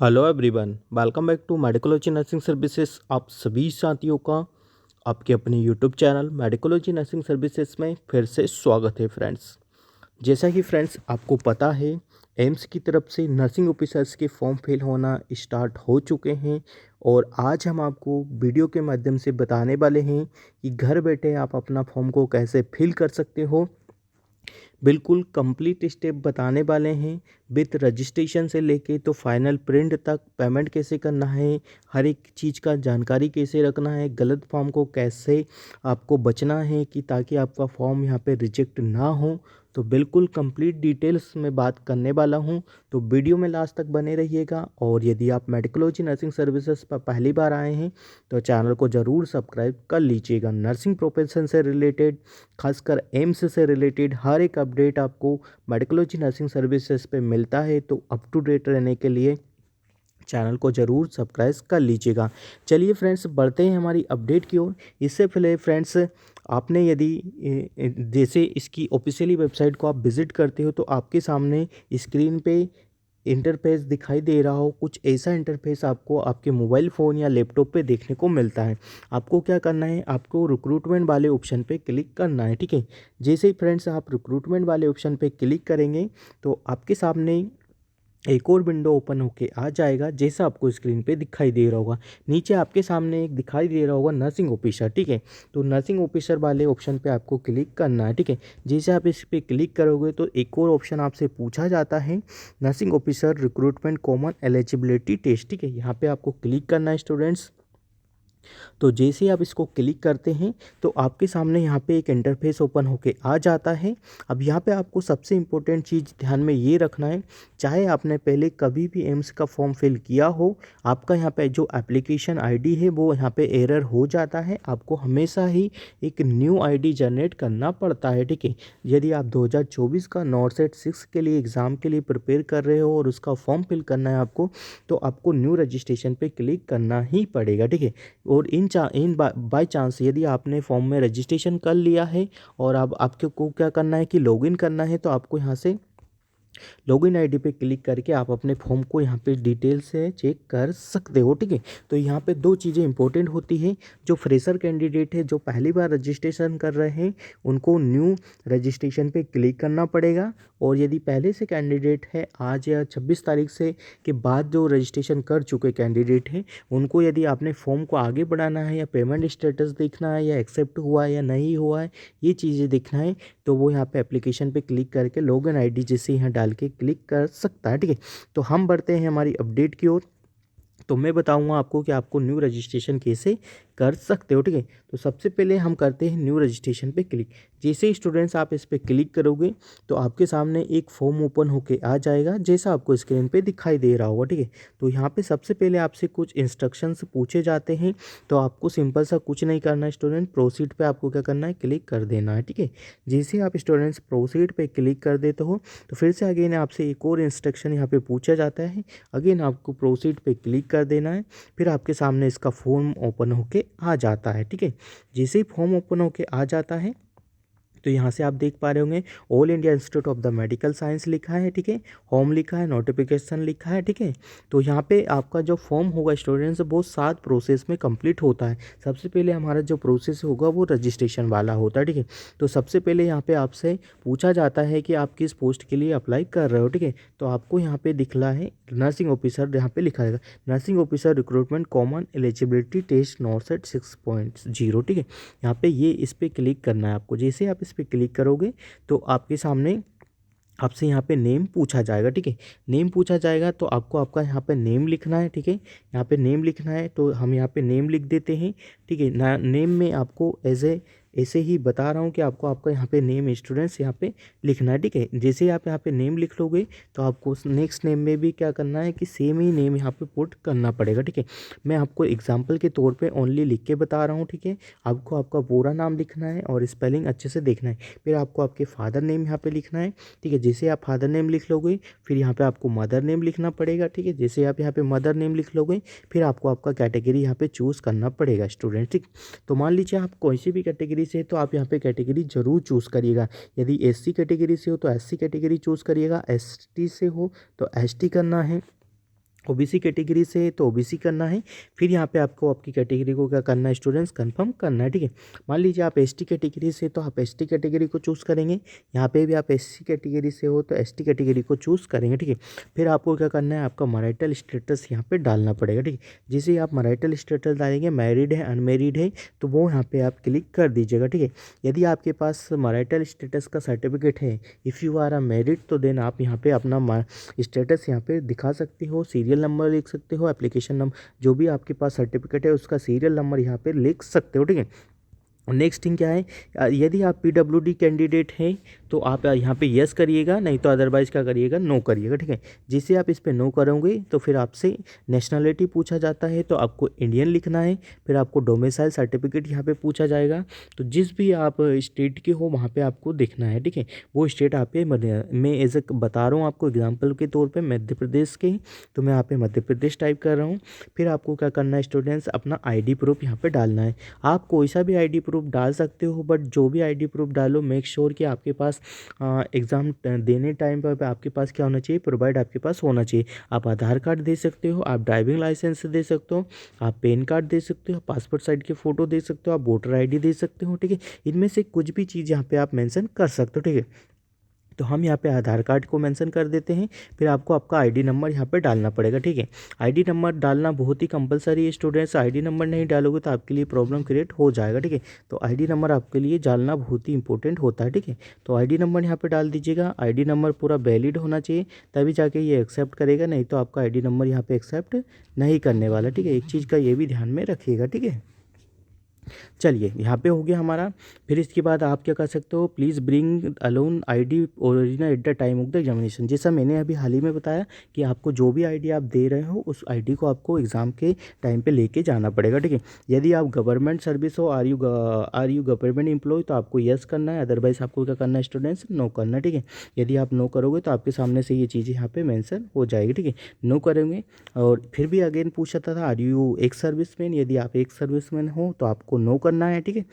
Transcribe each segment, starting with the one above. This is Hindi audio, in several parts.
Hello everyone, welcome back to Medicology nursing services. आप सभी साथियों का आपके अपने YouTube channel Medicology nursing services में फिर से स्वागत है फ्रेंड्स। जैसा कि फ्रेंड्स आपको पता है, एम्स की तरफ से नर्सिंग ऑफिसर्स के फॉर्म फिल होना स्टार्ट हो चुके हैं और आज हम आपको वीडियो के माध्यम से बताने वाले हैं कि घर बैठे आप अपना फॉर्म को कैसे फिल कर सकते हो। बिल्कुल कंप्लीट स्टेप बताने वाले हैं, विथ रजिस्ट्रेशन से लेके तो फाइनल प्रिंट तक पेमेंट कैसे करना है, हर एक चीज़ का जानकारी कैसे रखना है, गलत फॉर्म को कैसे आपको बचना है कि ताकि आपका फॉर्म यहाँ पे रिजेक्ट ना हो। तो बिल्कुल कंप्लीट डिटेल्स में बात करने वाला हूँ, तो वीडियो में लास्ट तक बने रहिएगा। और यदि आप मेडिकोलॉजी नर्सिंग सर्विसेज पर पहली बार आए हैं तो चैनल को ज़रूर सब्सक्राइब कर लीजिएगा। नर्सिंग प्रोफेशन से रिलेटेड, खासकर एम्स से रिलेटेड हर एक अपडेट आपको मेडिकोलॉजी नर्सिंग सर्विसेज पे मिलता है, तो अप टू डेट रहने के लिए चैनल को ज़रूर सब्सक्राइब कर लीजिएगा। चलिए फ्रेंड्स, बढ़ते हैं हमारी अपडेट की ओर। इससे पहले फ्रेंड्स, आपने यदि जैसे इसकी ऑफिशियली वेबसाइट को आप विज़िट करते हो तो आपके सामने स्क्रीन पे इंटरफेस दिखाई दे रहा हो, कुछ ऐसा इंटरफेस आपको आपके मोबाइल फ़ोन या लैपटॉप पे देखने को मिलता है। आपको क्या करना है, आपको रिक्रूटमेंट वाले ऑप्शन पे क्लिक करना है, ठीक है। जैसे ही फ्रेंड्स आप रिक्रूटमेंट वाले ऑप्शन पे क्लिक करेंगे तो आपके सामने एक और विंडो ओपन होके आ जाएगा, जैसा आपको स्क्रीन पे दिखाई दे रहा होगा। नीचे आपके सामने एक दिखाई दे रहा होगा नर्सिंग ऑफिसर, ठीक है। तो नर्सिंग ऑफिसर वाले ऑप्शन पे आपको क्लिक करना है, ठीक है। जैसे आप इस पे क्लिक करोगे तो एक और ऑप्शन आपसे पूछा जाता है, nursing officer recruitment common eligibility test, ठीक है। यहाँ पे आपको क्लिक करना है स्टूडेंट्स। तो जैसे ही आप इसको क्लिक करते हैं तो आपके सामने यहाँ पे एक इंटरफेस ओपन होके आ जाता है। अब यहाँ पे आपको सबसे इम्पोर्टेंट चीज़ ध्यान में ये रखना है, चाहे आपने पहले कभी भी एम्स का फॉर्म फिल किया हो, आपका यहाँ पे जो एप्लीकेशन आईडी है वो यहाँ पे एरर हो जाता है। आपको हमेशा ही एक न्यू आईडी जनरेट करना पड़ता है, ठीक है। यदि आप 2024 का नॉर्सेट 6 के लिए एग्ज़ाम के लिए प्रिपेयर कर रहे हो और उसका फॉर्म फिल करना है आपको, तो आपको न्यू रजिस्ट्रेशन पे क्लिक करना ही पड़ेगा, ठीक है। और इन बाय चांस यदि आपने फॉर्म में रजिस्ट्रेशन कर लिया है और अब आपके को क्या करना है कि लॉगिन करना है, तो आपको यहाँ से लॉगिन आईडी पे क्लिक करके आप अपने फॉर्म को यहाँ पे डिटेल से चेक कर सकते हो, ठीक है। तो यहाँ पे दो चीज़ें इंपॉर्टेंट होती हैं। जो फ्रेशर कैंडिडेट है, जो पहली बार रजिस्ट्रेशन कर रहे हैं, उनको न्यू रजिस्ट्रेशन पे क्लिक करना पड़ेगा। और यदि पहले से कैंडिडेट है, आज या 26 तारीख से के बाद जो रजिस्ट्रेशन कर चुके कैंडिडेट हैं, उनको यदि आपने फॉर्म को आगे बढ़ाना है या पेमेंट स्टेटस देखना है या एक्सेप्ट हुआ है या नहीं हुआ है, ये चीज़ें देखना है, तो वो यहाँ पे एप्लीकेशन पे क्लिक करके लॉगिन आईडी जैसे यहाँ डाल के क्लिक कर सकता है, ठीक है। तो हम बढ़ते हैं हमारी अपडेट की ओर। तो मैं बताऊंगा आपको कि आपको न्यू रजिस्ट्रेशन कैसे कर सकते हो, ठीक है। तो सबसे पहले हम करते हैं न्यू रजिस्ट्रेशन पे क्लिक। जैसे ही स्टूडेंट्स आप इस पे क्लिक करोगे तो आपके सामने एक फॉर्म ओपन होके आ जाएगा, जैसा आपको स्क्रीन पे दिखाई दे रहा होगा, ठीक है। तो यहाँ पे सबसे पहले आपसे कुछ इंस्ट्रक्शंस पूछे जाते हैं, तो आपको सिंपल सा कुछ नहीं करना है स्टूडेंट, प्रोसीड पे आपको क्या करना है, क्लिक कर देना है, ठीक है। जैसे ही आप स्टूडेंट्स प्रोसीड पे क्लिक कर देते हो तो फिर से अगेन आपसे एक और इंस्ट्रक्शन यहाँ पे पूछा जाता है, अगेन आपको प्रोसीड पे क्लिक कर देना है। फिर आपके सामने इसका फॉर्म ओपन होके आ जाता है, ठीक है। जैसे ही फॉर्म ओपन होके आ जाता है तो यहाँ से आप देख पा रहे होंगे all India institute of the medical science लिखा है, ठीक है। होम लिखा है, नोटिफिकेशन लिखा है, ठीक है। तो यहाँ पे आपका जो फॉर्म होगा स्टूडेंट्स, वो 7 प्रोसेस में कंप्लीट होता है। सबसे पहले हमारा जो प्रोसेस होगा वो रजिस्ट्रेशन वाला होता है, ठीक है। तो सबसे पहले यहाँ पे आपसे पूछा जाता है कि आप किस पोस्ट के लिए अप्लाई कर रहे हो, ठीक है। तो आपको यहाँ पे दिखला है नर्सिंग ऑफिसर, यहाँ पे लिखा रहेगा nursing officer recruitment common eligibility test NORCET 6.0, ठीक है। यहाँ पे ये इस पर क्लिक करना है आपको। जैसे आप इस पर क्लिक करोगे तो आपके सामने आपसे यहाँ पे नेम पूछा जाएगा, ठीक है। नेम पूछा जाएगा तो आपको आपका यहाँ पे नेम लिखना है, ठीक है। यहाँ पे नेम लिखना है तो हम यहाँ पे नेम लिख देते हैं, ठीक है ना। नेम में आपको ऐसे ही बता रहा हूँ कि आपको आपका यहाँ पे नेम स्टूडेंट्स यहाँ पे लिखना है, ठीक है। जैसे ही आप यहाँ पे नेम लिख लोगे तो आपको नेक्स्ट नेम में भी क्या करना है कि सेम ही नेम यहाँ पे पुट करना पड़ेगा, ठीक है। मैं आपको एग्जाम्पल के तौर पे ओनली लिख के बता रहा हूँ, ठीक है। आपको आपका पूरा नाम लिखना है और स्पेलिंग अच्छे से देखना है। फिर आपको आपके फादर नेम यहाँ पे लिखना है, ठीक है। जैसे आप फादर नेम लिख लोगे फिर यहाँ पे आपको मदर नेम लिखना पड़ेगा, ठीक है। जैसे आप यहाँ पे मदर नेम लिख लोगे फिर आपको आपका कैटेगरी यहाँ पे चूज़ करना पड़ेगा स्टूडेंट, ठीक। तो मान लीजिए आप कोई सी भी कैटेगरी से, तो आप यहाँ पे कैटेगरी जरूर चूज़ करिएगा। यदि एससी कैटेगरी से हो तो एससी कैटेगरी चूज़ करिएगा, एसटी से हो तो एसटी करना है, ओबीसी कैटेगरी से है तो ओबीसी करना है। फिर यहाँ पे आपको आपकी कैटेगरी को क्या करना है स्टूडेंट्स, कंफर्म करना है, ठीक है। मान लीजिए आप एसटी कैटेगरी से तो आप एसटी कैटेगरी को चूज़ करेंगे। यहाँ पे भी आप एससी कैटेगरी से हो तो एसटी कैटेगरी को चूज़ करेंगे, ठीक है। फिर आपको क्या करना है, आपका मैरिटल स्टेटस यहाँ पे डालना पड़ेगा, ठीक है। जैसे ही आप मैरिटल स्टेटस डालेंगे, मैरिड है अनमेरिड है तो वो यहाँ पे आप क्लिक कर दीजिएगा, ठीक है। यदि आपके पास मैरिटल स्टेटस का सर्टिफिकेट है, if you are a married, तो देन आप यहाँ पे अपना स्टेटस यहाँ पे दिखा सकते हो, सीरियल नंबर लिख सकते हो, एप्लीकेशन नंबर जो भी आपके पास सर्टिफिकेट है उसका सीरियल नंबर यहाँ पे लिख सकते हो, ठीक है। नेक्स्ट थिंग क्या है, यदि आप पीडब्ल्यूडी कैंडिडेट हैं तो आप यहाँ पे यस करिएगा, नहीं तो अदरवाइज़ क्या करिएगा, नो करिएगा, ठीक है। जिससे आप इस पे नो करोगे तो फिर आपसे नेशनलिटी पूछा जाता है तो आपको इंडियन लिखना है। फिर आपको डोमिसाइल सर्टिफिकेट यहाँ पे पूछा जाएगा, तो जिस भी आप स्टेट के हो वहाँ पे आपको देखना है, ठीक है। वो स्टेट आप पे मैं एज ए बता रहा हूँ आपको एग्जाम्पल के तौर पर मध्य प्रदेश के, तो मैं यहाँ पे मध्य प्रदेश टाइप कर रहा हूँ। फिर आपको क्या करना है स्टूडेंट्स, अपना ID प्रूफ यहाँ पे डालना है। आप कोई सा भी ID प्रूफ डाल सकते हो, बट जो भी ID प्रूफ डालो मेक श्योर कि आपके पास एग्ज़ाम देने टाइम पर आपके पास क्या होना चाहिए, प्रोवाइड आपके पास होना चाहिए। आप आधार कार्ड दे सकते हो, आप ड्राइविंग लाइसेंस दे सकते हो, आप पैन कार्ड दे सकते हो, पासपोर्ट साइज की फ़ोटो दे सकते हो, आप वोटर ID दे सकते हो, ठीक है। इनमें से कुछ भी चीज़ यहाँ पे आप मेंशन कर सकते हो, ठीक है। तो हम यहाँ पे आधार कार्ड को मेंशन कर देते हैं। फिर आपको आपका आईडी नंबर यहाँ पे डालना पड़ेगा, ठीक है। आईडी नंबर डालना बहुत ही कंपलसरी है स्टूडेंट्स, आईडी नंबर नहीं डालोगे तो आपके लिए प्रॉब्लम क्रिएट हो जाएगा, ठीक है। तो आईडी नंबर आपके लिए डालना बहुत ही इंपॉर्टेंट होता है, ठीक है। तो आईडी नंबर यहाँ पे डाल दीजिएगा। आईडी नंबर पूरा वैलिड होना चाहिए तभी जाके ये एक्सेप्ट करेगा, नहीं तो आपका आईडी नंबर यहाँ पे एक्सेप्ट नहीं करने वाला, ठीक है। एक चीज़ का ये भी ध्यान में रखिएगा, ठीक है। चलिए यहाँ पे हो गया हमारा। फिर इसके बाद आप क्या कर सकते हो, please bring alone ID original at the time of the examination. जैसा मैंने अभी हाल ही में बताया कि आपको जो भी आईडी आप दे रहे हो उस आईडी को आपको एग्ज़ाम के टाइम पे लेके जाना पड़ेगा, ठीक है। यदि आप गवर्नमेंट सर्विस हो, आर यू गवर्नमेंट एम्प्लॉय, तो आपको यस करना है, अदरवाइज आपको क्या करना है स्टूडेंट्स, नो करना है, ठीक है। यदि आप नो करोगे तो आपके सामने से ये चीज़ें यहाँ पे मेंशन हो जाएगी, ठीक है। नो करेंगे और फिर भी अगेन पूछा था आर यू एक्स सर्विसमैन, यदि आप एक्स सर्विसमैन हो तो आपको नो करना है, ठीक है।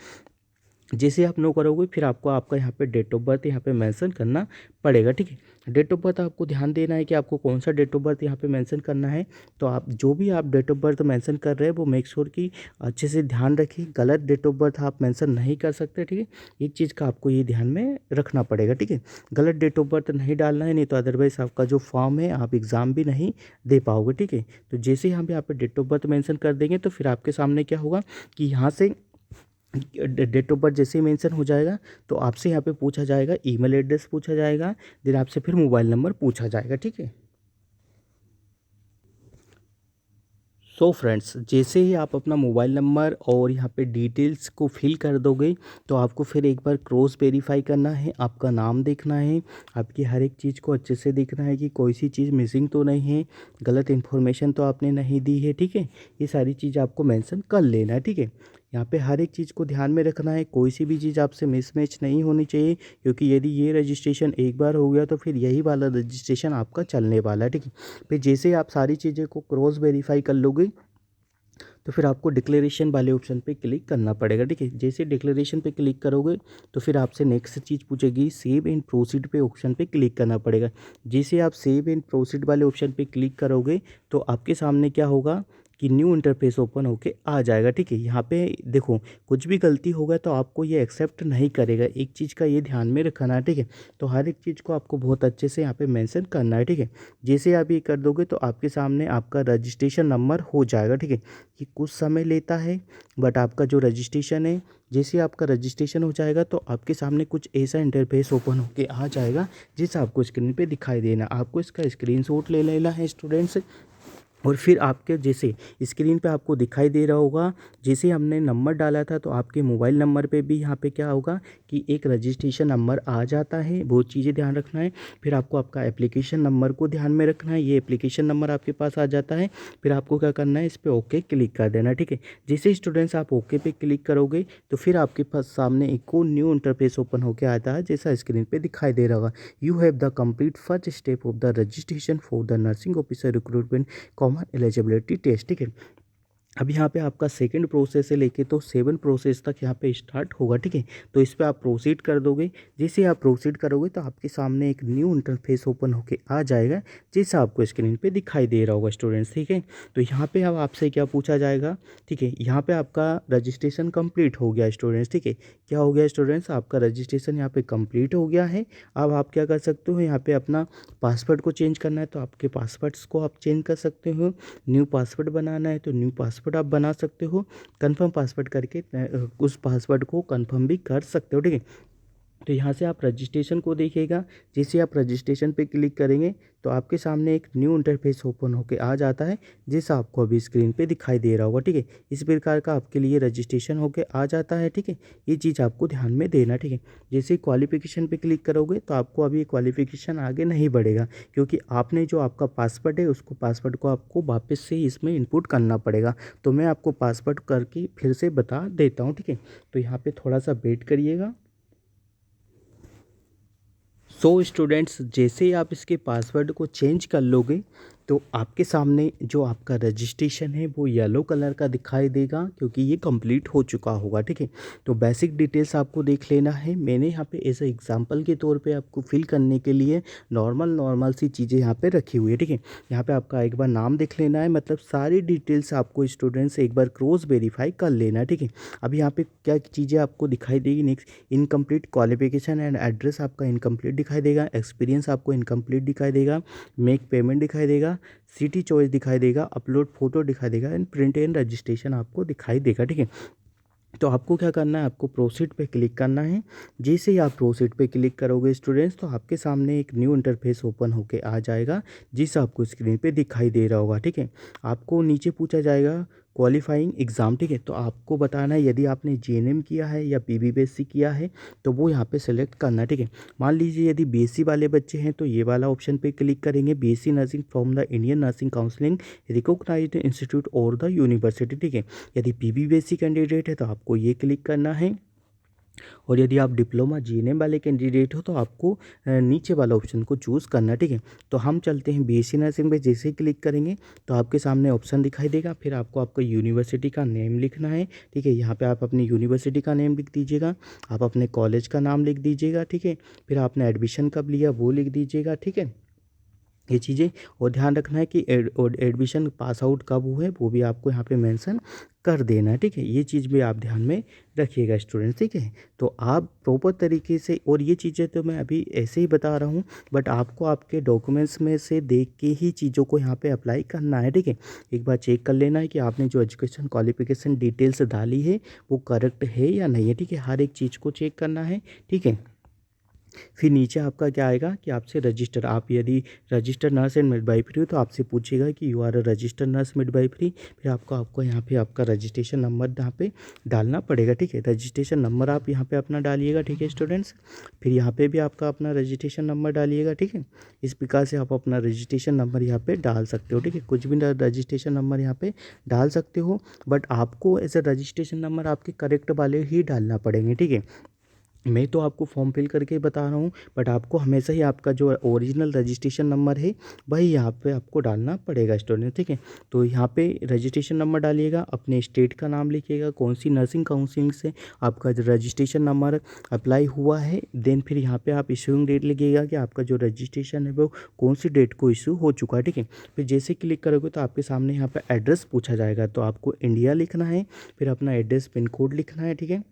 जैसे आप नो करोगे फिर आपको आपका यहाँ पे डेट ऑफ बर्थ यहाँ पे मेंशन करना पड़ेगा, ठीक है। डेट ऑफ बर्थ आपको ध्यान देना है कि आपको कौन सा डेट ऑफ बर्थ यहाँ पे मेंशन करना है। तो आप जो भी आप डेट ऑफ बर्थ मेंशन कर रहे हैं वो मेक श्योर कि अच्छे से ध्यान रखिए, गलत डेट ऑफ बर्थ आप मेंशन नहीं कर सकते, ठीक है। एक चीज़ का आपको ये ध्यान में रखना पड़ेगा, ठीक है। गलत डेट ऑफ बर्थ नहीं डालना है, नहीं तो अदरवाइज आपका जो फॉर्म है आप एग्ज़ाम भी नहीं दे पाओगे, ठीक है। तो जैसे यहाँ पे आप डेट ऑफ बर्थ मेंशन कर देंगे तो फिर आपके सामने क्या होगा कि यहाँ से डेट ऑफ बर्थ जैसे ही मेंशन हो जाएगा तो आपसे यहाँ पे पूछा जाएगा, ईमेल एड्रेस पूछा जाएगा, देन आपसे फिर मोबाइल नंबर पूछा जाएगा, ठीक है। सो फ्रेंड्स, जैसे ही आप अपना मोबाइल नंबर और यहाँ पे डिटेल्स को फिल कर दोगे तो आपको फिर एक बार क्रॉस वेरीफाई करना है, आपका नाम देखना है, आपकी हर एक चीज़ को अच्छे से देखना है कि कोई सी चीज़ मिसिंग तो नहीं है, गलत इन्फॉर्मेशन तो आपने नहीं दी है, ठीक है। ये सारी चीज़ आपको मेंशन कर लेना है, ठीक है। यहाँ पे हर एक चीज़ को ध्यान में रखना है, कोई सी भी चीज़ आपसे मिसमैच नहीं होनी चाहिए, क्योंकि यदि ये रजिस्ट्रेशन एक बार हो गया तो फिर यही वाला रजिस्ट्रेशन आपका चलने वाला है, ठीक है। फिर जैसे आप सारी चीज़ें को क्रॉस वेरीफाई कर लोगे तो फिर आपको डिक्लेरेशन वाले ऑप्शन पे क्लिक करना पड़ेगा, ठीक है। जैसे डिक्लेरेशन पे क्लिक करोगे तो फिर आपसे नेक्स्ट चीज़ पूछेगी, सेव एंड प्रोसीड पे ऑप्शन पे क्लिक करना पड़ेगा। जैसे आप सेव एंड प्रोसीड वाले ऑप्शन पे क्लिक करोगे तो आपके सामने क्या होगा कि न्यू इंटरफेस ओपन होके आ जाएगा, ठीक है। यहाँ पे देखो कुछ भी गलती होगा तो आपको ये एक्सेप्ट नहीं करेगा, एक चीज़ का ये ध्यान में रखना है, ठीक है। तो हर एक चीज़ को आपको बहुत अच्छे से यहाँ पे मेंशन करना है, ठीक है। जैसे आप ये कर दोगे तो आपके सामने आपका रजिस्ट्रेशन नंबर हो जाएगा, ठीक है। ये कुछ समय लेता है बट आपका जो रजिस्ट्रेशन है, जैसे आपका रजिस्ट्रेशन हो जाएगा तो आपके सामने कुछ ऐसा इंटरफेस ओपन होके आ जाएगा जिस आपको स्क्रीन पे दिखाई देना। आपको इसका स्क्रीनशॉट ले लेना है स्टूडेंट्स, और फिर आपके जैसे स्क्रीन पे आपको दिखाई दे रहा होगा, जैसे हमने नंबर डाला था तो आपके मोबाइल नंबर पे भी यहाँ पे क्या होगा कि एक रजिस्ट्रेशन नंबर आ जाता है, वो चीज़ें ध्यान रखना है। फिर आपको आपका एप्लीकेशन नंबर को ध्यान में रखना है, ये एप्लीकेशन नंबर आपके पास आ जाता है। फिर आपको क्या करना है, इस पर ओके क्लिक कर देना, ठीक है। जैसे स्टूडेंट्स आप ओके पे क्लिक करोगे तो फिर आपके पास सामने एक और न्यू इंटरफेस ओपन होकर आता है, जैसा स्क्रीन पर दिखाई दे रहा होगा। You have the complete first step of the registration for the nursing officer recruitment common eligibility test, ठीक है। अब यहाँ पे आपका सेकंड प्रोसेस से लेके तो 7 प्रोसेस तक यहाँ पे स्टार्ट होगा, ठीक है। तो इस पे आप प्रोसीड कर दोगे। जैसे आप प्रोसीड करोगे तो आपके सामने एक न्यू इंटरफेस ओपन होके आ जाएगा, जैसा आपको स्क्रीन पे दिखाई दे रहा होगा स्टूडेंट्स, ठीक है। तो यहाँ पे अब आपसे क्या पूछा जाएगा, ठीक है। यहाँ पे आपका रजिस्ट्रेशन कंप्लीट हो गया स्टूडेंट्स, ठीक है। क्या हो गया स्टूडेंट्स, आपका रजिस्ट्रेशन यहाँ पे कंप्लीट हो गया है। अब आप क्या कर सकते हो, यहाँ पे अपना पासवर्ड को चेंज करना है तो आपके पासवर्ड्स को आप चेंज कर सकते हो। न्यू पासवर्ड बनाना है तो न्यू पासवर्ड आप बना सकते हो। कंफर्म पासवर्ड करके उस पासवर्ड को कंफर्म भी कर सकते हो, ठीक है। तो यहाँ से आप रजिस्ट्रेशन को देखिएगा। जैसे आप रजिस्ट्रेशन पे क्लिक करेंगे तो आपके सामने एक न्यू इंटरफेस ओपन होके आ जाता है, जैसा आपको अभी स्क्रीन पे दिखाई दे रहा होगा, ठीक है। इस प्रकार का आपके लिए रजिस्ट्रेशन होके आ जाता है, ठीक है। ये चीज़ आपको ध्यान में देना, ठीक है। जैसे क्वालिफिकेशन पे क्लिक करोगे तो आपको अभी क्वालिफिकेशन आगे नहीं बढ़ेगा, क्योंकि आपने जो आपका पासवर्ड है उसको पासवर्ड को आपको वापस से इसमें इनपुट करना पड़ेगा। तो मैं आपको पासवर्ड करके फिर से बता देता हूँ, ठीक है। तो यहाँ पे थोड़ा सा वेट करिएगा। सो स्टूडेंट्स, जैसे ही आप इसके पासवर्ड को चेंज कर लोगे तो आपके सामने जो आपका रजिस्ट्रेशन है वो येलो कलर का दिखाई देगा, क्योंकि ये कंप्लीट हो चुका होगा, ठीक है। तो बेसिक डिटेल्स आपको देख लेना है। मैंने यहाँ पे एज ए एग्जांपल के तौर पे आपको फिल करने के लिए नॉर्मल सी चीज़ें यहाँ पे रखी हुई है, ठीक है। यहाँ पे आपका एक बार नाम देख लेना है, मतलब सारी डिटेल्स आपको स्टूडेंट्स एक बार क्रॉस वेरीफाई कर लेना है, ठीक है। अब यहाँ पे क्या चीज़ें आपको दिखाई देगी, next incomplete qualification and address आपका इनकम्प्लीट दिखाई देगा, एक्सपीरियंस आपको इनकम्प्लीट दिखाई देगा, मेक पेमेंट दिखाई देगा, सिटी चॉइस दिखाई देगा, अपलोड फोटो दिखाई देगा एंड प्रिंट एंड रजिस्ट्रेशन आपको दिखाई देगा, ठीक है। तो आपको क्या करना है, आपको प्रोसीड पे क्लिक करना है। जैसे ही आप प्रोसीड पे क्लिक करोगे स्टूडेंट्स तो आपके सामने एक न्यू इंटरफेस ओपन होके आ जाएगा, जिस आपको स्क्रीन पे दिखाई दे रहा होगा, ठीक है। आपको नीचे पूछा जाएगा क्वालिफाइंग एग्ज़ाम, ठीक है। तो आपको बताना है यदि आपने जीएनएम किया है या पीबीबीएससी किया है तो वो यहाँ पे सेलेक्ट करना है, ठीक है। मान लीजिए यदि बीएससी वाले बच्चे हैं तो ये वाला ऑप्शन पे क्लिक करेंगे, BSc nursing from the Indian nursing counselling recognised institute और द यूनिवर्सिटी, ठीक है। यदि पीबीबीएससी कैंडिडेट है तो आपको ये क्लिक करना है, और यदि आप डिप्लोमा जीएनएम वाले कैंडिडेट हो तो आपको नीचे वाला ऑप्शन को चूज़ करना है, ठीक है। तो हम चलते हैं बीएससी नर्सिंग पे। जैसे ही क्लिक करेंगे तो आपके सामने ऑप्शन दिखाई देगा, फिर आपको आपका यूनिवर्सिटी का नेम लिखना है, ठीक है। यहाँ पे आप अपनी यूनिवर्सिटी का नेम लिख दीजिएगा, आप अपने कॉलेज का नाम लिख दीजिएगा, ठीक है। फिर आपने एडमिशन कब लिया वो लिख दीजिएगा, ठीक है। ये चीज़ें और ध्यान रखना है कि एडमिशन पास आउट कब हुए है वो भी आपको यहाँ पे मेंशन कर देना है, ठीक है। ये चीज़ भी आप ध्यान में रखिएगा स्टूडेंट्स, ठीक है। तो आप प्रॉपर तरीके से, और ये चीज़ें तो मैं अभी ऐसे ही बता रहा हूँ, बट आपको आपके डॉक्यूमेंट्स में से देख के ही चीज़ों को यहाँ पे अप्लाई करना है, ठीक है। एक बार चेक कर लेना है कि आपने जो एजुकेशन क्वालिफिकेशन डिटेल्स डाली है वो करेक्ट है या नहीं है, ठीक है। हर एक चीज़ को चेक करना है, ठीक है। फिर नीचे आपका क्या आएगा कि आपसे रजिस्टर, आप यदि रजिस्टर्ड नर्स एंड मिडवाइफरी हो तो आपसे पूछेगा कि you are a registered nurse midwifery. फिर आपको यहाँ पे आपका रजिस्ट्रेशन नंबर यहाँ पे डालना पड़ेगा, ठीक है। रजिस्ट्रेशन नंबर आप यहाँ पे अपना डालिएगा, ठीक है स्टूडेंट्स। फिर यहाँ पे भी आपका अपना रजिस्ट्रेशन नंबर डालिएगा, ठीक है। इस प्रकार से आप अपना रजिस्ट्रेशन नंबर यहाँ पे डाल सकते हो, ठीक है। कुछ भी रजिस्ट्रेशन नंबर यहाँ पे डाल सकते हो, बट आपको एज अ रजिस्ट्रेशन नंबर आपके करेक्ट वाले ही डालना पड़ेंगे, ठीक है। मैं तो आपको फॉर्म फिल करके बता रहा हूँ, बट आपको हमेशा ही आपका जो ओरिजिनल रजिस्ट्रेशन नंबर है वही यहाँ पे आपको डालना पड़ेगा स्टूडेंट, ठीक है। तो यहाँ पे रजिस्ट्रेशन नंबर डालिएगा, अपने स्टेट का नाम लिखिएगा, कौन सी नर्सिंग काउंसिलिंग से आपका जो रजिस्ट्रेशन नंबर अप्लाई हुआ है। देन फिर यहाँ पे आप इशूइंग डेट लिखिएगा कि आपका जो रजिस्ट्रेशन है वो कौन सी डेट को इशू हो चुका है, ठीक है। फिर जैसे क्लिक करोगे तो आपके सामने यहाँ पर एड्रेस पूछा जाएगा, तो आपको इंडिया लिखना है, फिर अपना एड्रेस पिन कोड लिखना है, ठीक है।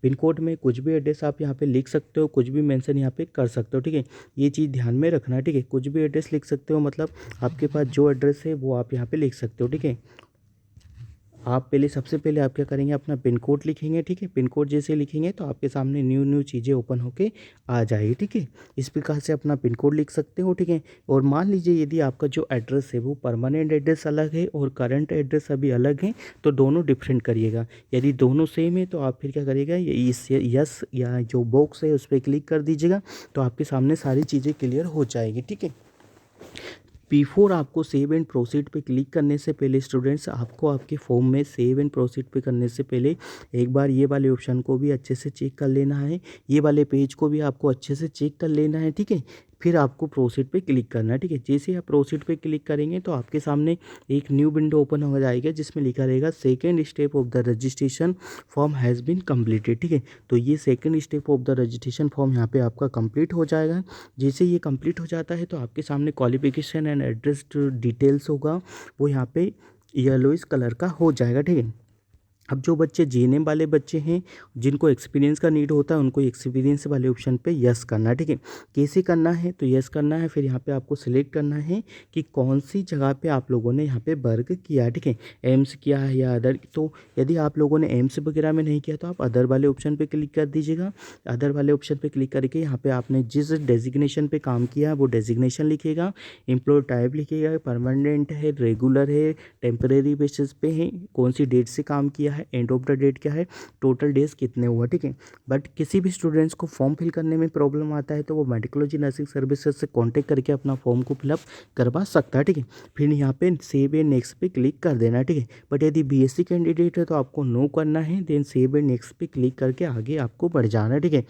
पिन कोड में कुछ भी एड्रेस आप यहाँ पे लिख सकते हो, कुछ भी मेंशन यहाँ पे कर सकते हो, ठीक है। ये चीज़ ध्यान में रखना है, ठीक है। कुछ भी एड्रेस लिख सकते हो, मतलब आपके पास जो एड्रेस है वो आप यहाँ पे लिख सकते हो, ठीक है। आप पहले, सबसे पहले आप क्या करेंगे, अपना पिन कोड लिखेंगे, ठीक है। पिन कोड जैसे लिखेंगे तो आपके सामने न्यू चीज़ें ओपन होके आ जाएगी, ठीक है। इस प्रकार से अपना पिन कोड लिख सकते हो, ठीक है। और मान लीजिए यदि आपका जो एड्रेस है वो परमानेंट एड्रेस अलग है और करंट एड्रेस अभी अलग है तो दोनों डिफरेंट करिएगा। यदि दोनों सेम है तो आप फिर क्या करिएगा, ये इस यस या जो बॉक्स है उस पर क्लिक कर दीजिएगा, तो आपके सामने सारी चीज़ें क्लियर हो जाएगी, ठीक है। बिफोर आपको सेव एंड प्रोसीड पे क्लिक करने से पहले स्टूडेंट्स, आपको आपके फॉर्म में सेव एंड प्रोसीड पे करने से पहले एक बार ये वाले ऑप्शन को भी अच्छे से चेक कर लेना है, ये वाले पेज को भी आपको अच्छे से चेक कर लेना है, ठीक है। फिर आपको प्रोसीड पे क्लिक करना है, ठीक है। जैसे ही आप प्रोसीड पे क्लिक करेंगे तो आपके सामने एक न्यू विंडो ओपन हो जाएगा जिसमें लिखा रहेगा second step of the registration form has been completed, ठीक है। तो ये second step of the registration form यहाँ पे आपका कंप्लीट हो जाएगा। जैसे ये कंप्लीट हो जाता है तो आपके सामने क्वालिफिकेशन एंड एड्रेस डिटेल्स होगा, वो यहाँ पे येलोइश कलर का हो जाएगा, ठीक है। अब जो बच्चे जीएनएम वाले बच्चे हैं, जिनको एक्सपीरियंस का नीड होता है, उनको एक्सपीरियंस वाले ऑप्शन पे यस करना है, ठीक है। कैसे करना है, तो यस करना है, फिर यहाँ पे आपको सिलेक्ट करना है कि कौन सी जगह पे आप लोगों ने यहाँ पे वर्क किया है, ठीक है। एम्स किया है या अदर, तो यदि आप लोगों ने एम्स वगैरह में नहीं किया तो आप अदर वाले ऑप्शन पर क्लिक कर दीजिएगा। अदर वाले ऑप्शन पर क्लिक करके यहाँ पे आपने जिस डेजिग्नेशन पे काम किया है वो डेजिग्नेशन लिखेगा, एम्प्लॉय टाइप लिखिएगा, परमानेंट है, रेगुलर है, टेम्परेरी बेसिस पे है, कौन सी डेट से काम किया है, एंड ऑफ द डेट क्या है, टोटल डेज कितने हुआ, ठीक है। बट किसी भी स्टूडेंट्स को फॉर्म फिल करने में प्रॉब्लम आता है तो वो मेडिकोलॉजी नर्सिंग सर्विसेज से कांटेक्ट करके अपना फॉर्म को फिलअप करवा सकता है, ठीक है। फिर यहाँ पे सेव एंड नेक्स्ट पे क्लिक कर देना है, ठीक है। बट यदि बीएससी कैंडिडेट है तो आपको नो करना है, देन सेव एंड नेक्स्ट पे क्लिक करके आगे आपको बढ़ जाना है, ठीक है।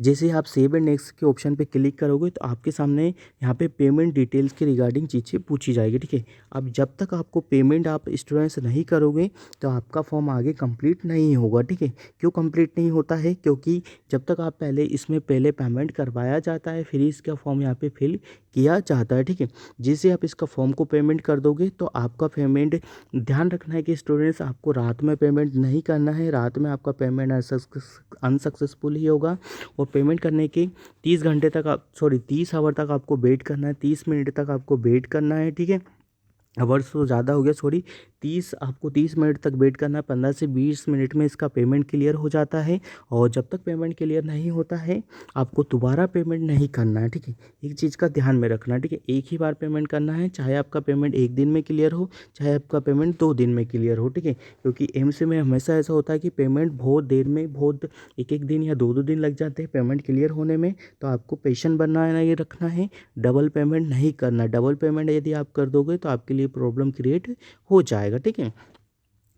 जैसे आप सेव एंड नेक्स्ट के ऑप्शन पे क्लिक करोगे तो आपके सामने यहाँ पे पेमेंट डिटेल्स के रिगार्डिंग चीज़ें पूछी जाएगी, ठीक है। अब जब तक आपको पेमेंट आप स्टूडेंट्स नहीं करोगे तो आपका फॉर्म आगे कंप्लीट नहीं होगा, ठीक है। क्यों कंप्लीट नहीं होता है, क्योंकि जब तक आप पहले पेमेंट करवाया जाता है फिर इसका फॉर्म यहाँ पे फिल किया जाता है, ठीक है। जैसे आप इसका फॉर्म को पेमेंट कर दोगे तो आपका पेमेंट, ध्यान रखना है कि स्टूडेंट्स आपको रात में पेमेंट नहीं करना है, रात में आपका पेमेंट अनसक्सेसफुल ही होगा। और पेमेंट करने के 30 आवर तक आपको वेट करना है, 30 मिनट तक आपको वेट करना है, ठीक है। आवर्स तो ज़्यादा हो गया, सॉरी, 30 मिनट तक वेट करना है। 15 से 20 मिनट में इसका पेमेंट क्लियर हो जाता है। और जब तक पेमेंट क्लियर नहीं होता है आपको दोबारा पेमेंट नहीं करना है, ठीक है। एक चीज़ का ध्यान में रखना, ठीक है। एक ही बार पेमेंट करना है, चाहे आपका पेमेंट 1 दिन में क्लियर हो, चाहे आपका पेमेंट 2 दिन में क्लियर हो, ठीक है। क्योंकि एम्स में हमेशा ऐसा होता है कि पेमेंट बहुत देर में, बहुत एक दिन या 2 दिन लग जाते हैं पेमेंट क्लियर होने में। तो आपको पेशेंट बनना है, ये रखना है, डबल पेमेंट नहीं करना। डबल पेमेंट यदि आप कर दोगे तो आपके लिए प्रॉब्लम क्रिएट हो जाएगा, ठीक है।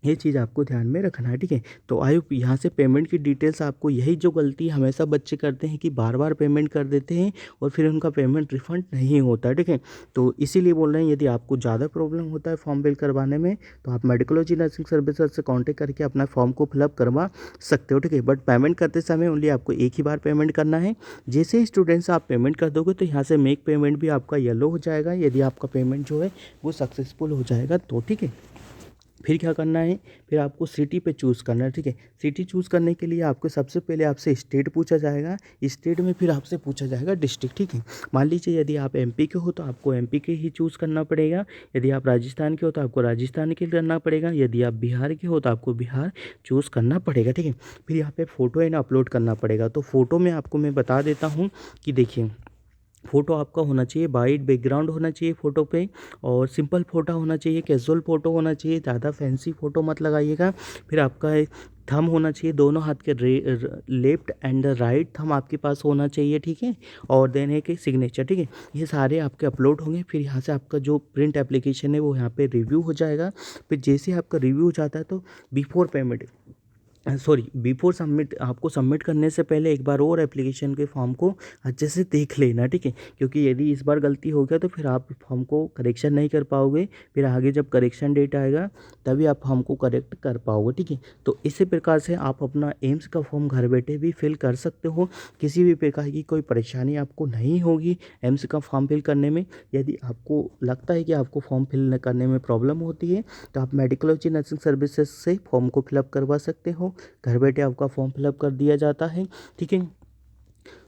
ये चीज़ आपको ध्यान में रखना है, ठीक है। तो आई होप यहाँ से पेमेंट की डिटेल्स आपको, यही जो गलती हमेशा बच्चे करते हैं कि बार बार पेमेंट कर देते हैं और फिर उनका पेमेंट रिफंड नहीं होता है, ठीक है। तो इसीलिए बोल रहे हैं यदि आपको ज़्यादा प्रॉब्लम होता है फॉर्म फिल करवाने में तो आप मेडिकोलॉजी नर्सिंग सर्विसेज से कॉन्टेक्ट करके अपना फॉर्म को फिलअप करवा सकते हो, ठीक है। बट पेमेंट करते समय ओनली आपको एक ही बार पेमेंट करना है। जैसे ही स्टूडेंट्स आप पेमेंट कर दोगे तो यहाँ से मेक पेमेंट भी आपका येलो हो जाएगा, यदि आपका पेमेंट जो है वो सक्सेसफुल हो जाएगा तो, ठीक है। फिर क्या करना है, फिर आपको सिटी पे चूज़ करना है, ठीक है। सिटी चूज़ करने के लिए आपको सबसे पहले आपसे स्टेट पूछा जाएगा, स्टेट में फिर आपसे पूछा जाएगा डिस्ट्रिक्ट, ठीक है। मान लीजिए यदि आप एमपी के हो तो आपको एमपी के ही चूज़ करना पड़ेगा, यदि आप राजस्थान के हो तो आपको राजस्थान के करना पड़ेगा, यदि आप बिहार के हो तो आपको बिहार चूज़ करना पड़ेगा, ठीक है। फिर यहाँ पर फ़ोटो है ना अपलोड करना पड़ेगा। तो फ़ोटो में आपको मैं बता देता हूँ कि देखिए, फ़ोटो आपका होना चाहिए, वाइट बैकग्राउंड होना चाहिए फ़ोटो पे, और सिंपल फ़ोटो होना चाहिए, कैजुअल फ़ोटो होना चाहिए, ज़्यादा फैंसी फ़ोटो मत लगाइएगा। फिर आपका एक थंब होना चाहिए, दोनों हाथ के लेफ्ट एंड राइट थंब आपके पास होना चाहिए, ठीक है। और देन है कि सिग्नेचर, ठीक है। ये सारे आपके अपलोड होंगे। फिर यहाँ से आपका जो प्रिंट एप्लीकेशन है वो यहाँ पे रिव्यू हो जाएगा। फिर जैसे ही आपका रिव्यू हो जाता है तो बिफोर सबमिट, आपको सबमिट करने से पहले एक बार और एप्लीकेशन के फॉर्म को अच्छे से देख लेना, ठीक है। क्योंकि यदि इस बार गलती हो गया तो फिर आप फॉर्म को करेक्शन नहीं कर पाओगे, फिर आगे जब करेक्शन डेट आएगा तभी आप फॉर्म को करेक्ट कर पाओगे, ठीक है। तो इसी प्रकार से आप अपना एम्स का फॉर्म घर बैठे भी फिल कर सकते हो, किसी भी प्रकार की कोई परेशानी आपको नहीं होगी एम्स का फॉर्म फिल करने में। यदि आपको लगता है कि आपको फॉर्म फिल करने में प्रॉब्लम होती है तो आप मेडिकोलॉजी नर्सिंग सर्विसेज से फॉर्म को फिलअप करवा सकते हो। घर बैठे आपका फॉर्म फिलअप कर दिया जाता है, ठीक है।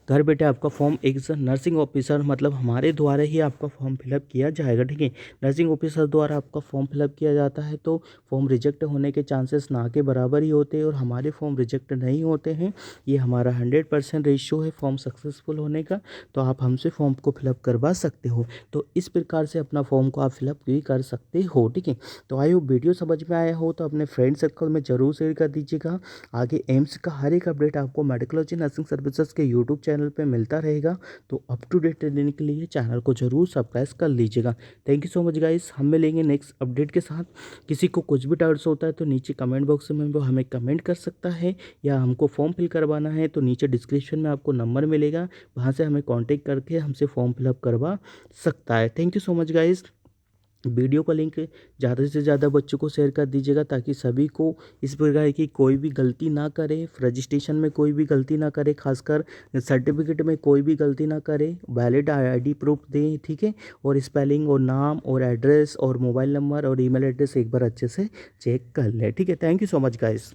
घर बैठे आपका फॉर्म एक नर्सिंग ऑफिसर, मतलब हमारे द्वारा ही आपका फॉर्म फिलअप किया जाएगा, ठीक है। नर्सिंग ऑफिसर द्वारा आपका फॉर्म फिलअप किया जाता है तो फॉर्म रिजेक्ट होने के चांसेस ना के बराबर ही होते हैं, और हमारे फॉर्म रिजेक्ट नहीं होते हैं। ये हमारा 100% रेशियो है फॉर्म सक्सेसफुल होने का। तो आप हमसे फॉर्म को फिलअप करवा सकते हो। तो इस प्रकार से अपना फॉर्म को आप फिलअप भी कर सकते हो, ठीक है। तो आई होप वीडियो समझ में आया हो तो अपने फ्रेंड सर्कल में ज़रूर शेयर कर दीजिएगा। आगे एम्स का हर एक अपडेट आपको मेडिकोलॉजी नर्सिंग सर्विसेज के यूट्यूब चैनल चैनल पे मिलता रहेगा। तो अप टू डेट रहने के लिए चैनल को ज़रूर सब्सक्राइब कर लीजिएगा। Thank you so much guys, हम मिलेंगे नेक्स्ट अपडेट के साथ। किसी को कुछ भी डाउट्स होता है तो नीचे कमेंट बॉक्स में वो हमें कमेंट कर सकता है, या हमको फॉर्म फिल करवाना है तो नीचे डिस्क्रिप्शन में आपको नंबर मिलेगा, वहाँ से हमें कॉन्टेक्ट करके हमसे फॉर्म फिलअप करवा सकता है। Thank you so much guys. Video का लिंक ज़्यादा से ज़्यादा बच्चों को शेयर कर दीजिएगा, ताकि सभी को इस प्रकार की कोई भी गलती ना करे, रजिस्ट्रेशन में कोई भी गलती ना करे, खासकर सर्टिफिकेट में कोई भी गलती ना करे, वैलिड आईडी प्रूफ दें, ठीक है। और स्पेलिंग और नाम और एड्रेस और मोबाइल नंबर और ईमेल एड्रेस एक बार अच्छे से चेक कर लें, ठीक है। Thank you so much guys.